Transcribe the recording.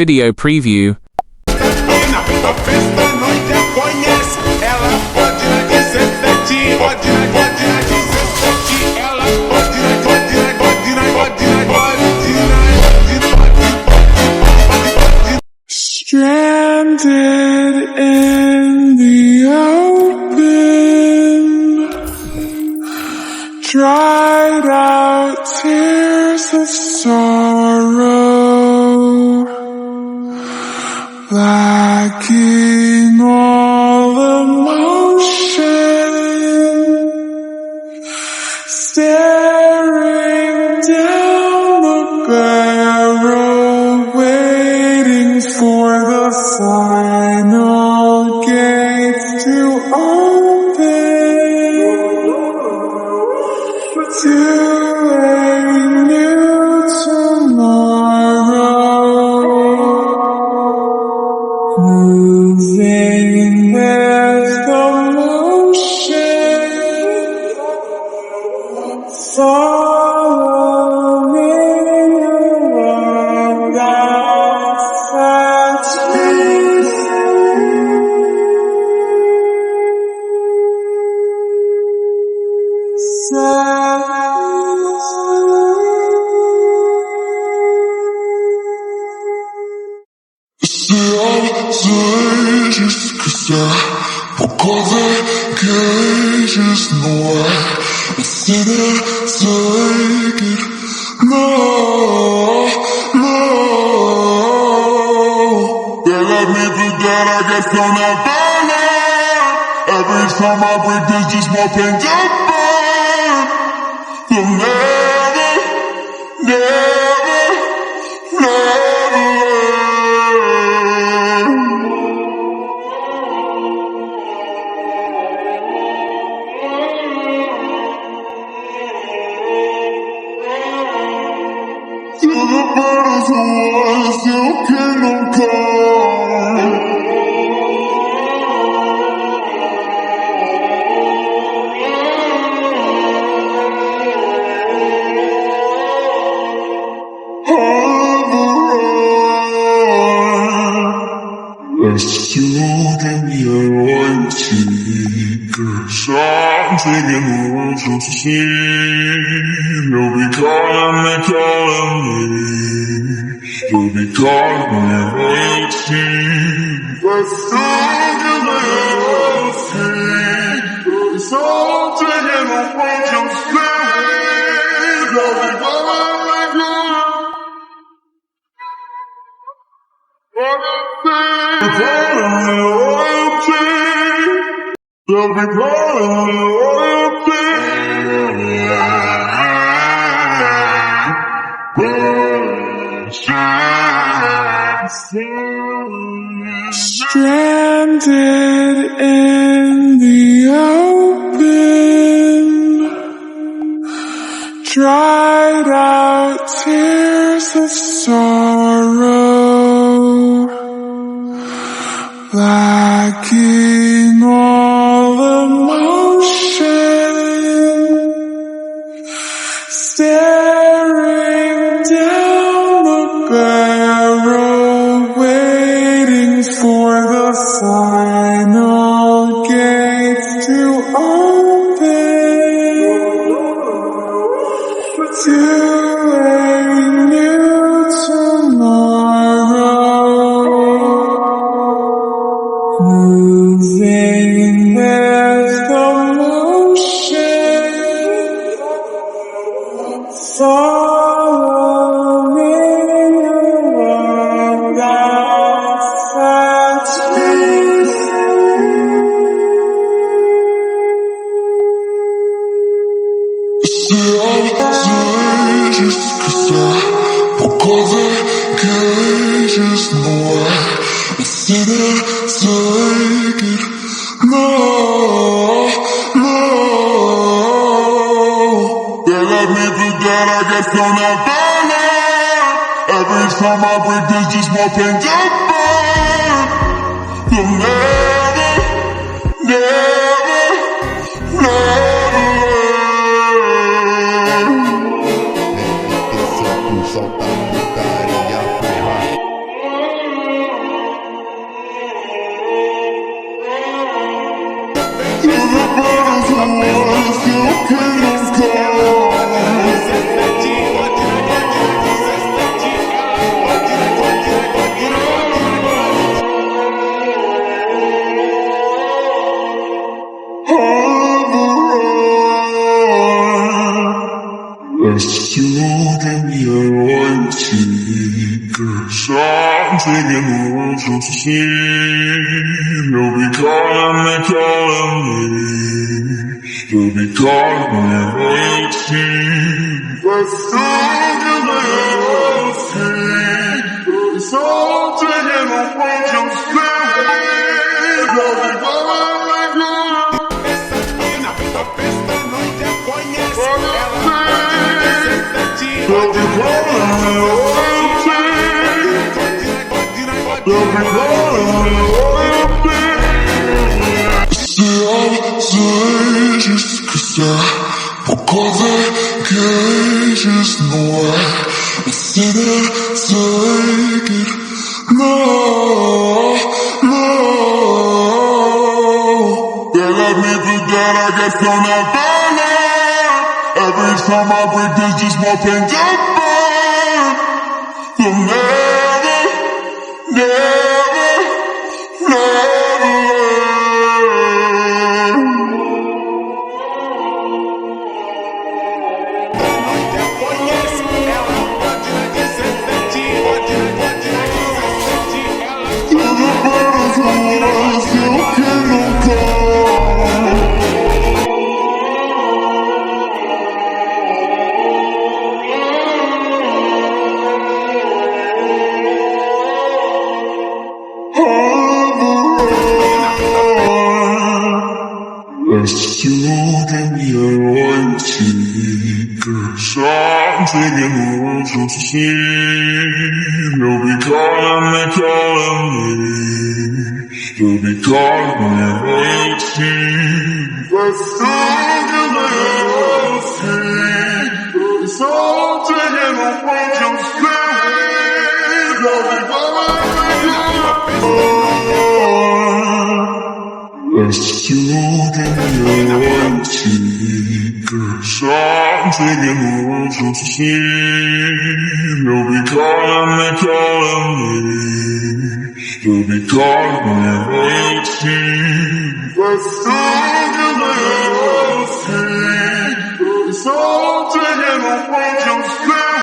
Video preview. A festa noite conhece. Ela pode na 17, pode na 17. Ela pode. Stranded in the open, dried out tears of sorrow, lacking all emotion, staring down the barrel, waiting for the final gates to open to a new tomorrow. Moving with the motion, following along that fast pace. Pourquoi cages noirs, c'est take it, no, no. They let me do that, I guess they're not valid. Every time I break, there's just more pain to burn. You'll never, never, never learn. To the battles who are still kingdom come. Rescued in your antique, something in the world to see. You'll be calling me, you'll be calling me royalty. Rescued in the antique, something in the world to see. You'll be calling me royalty. They'll be calling me royalty. Stranded in the open, dried out tears of sorrow, lacking all emotion, staring down the barrel, waiting for the final gates to open to a new tomorrow. Moving with the motion, following along that fast pace. Pourquoi cages noirs, take it, no, no. They let me do that, I guess they're not valid. Every time I break, there's just more pain to burn. You'll never, never, never learn. I'm taking the world just to see. They'll be calling me, calling me. They'll be calling me royalty. Let's take it royalty. So I'm taking the world just to see. They'll be calling me, calling me. Essa mina, a festa não te conhece. Ela pode te They'll be calling me royalty. They'll be calling me royalty. C'est juste que ça. Pourquoi cages noires? C'est take it. No, no. They let me do that, I guess they'll never learn. Every time I break, there's just more pain to burn. They'll never, never, never learn. não te conhece. Ela pode dizer sete, pode dizer sete. Ela To the battles of life, you cannot come. Let's give me a royalty, 'cause I'm taking the world just to see. They'll be calling me, calling me. They'll be calling me royalty. Let's give me a royalty, 'cause I'm taking the world just to see. They'll be calling me, let's give me a royalty, 'cause I'm taking the world just to see. They'll be calling me, calling me. They'll be calling me royalty. Let's give me a royalty.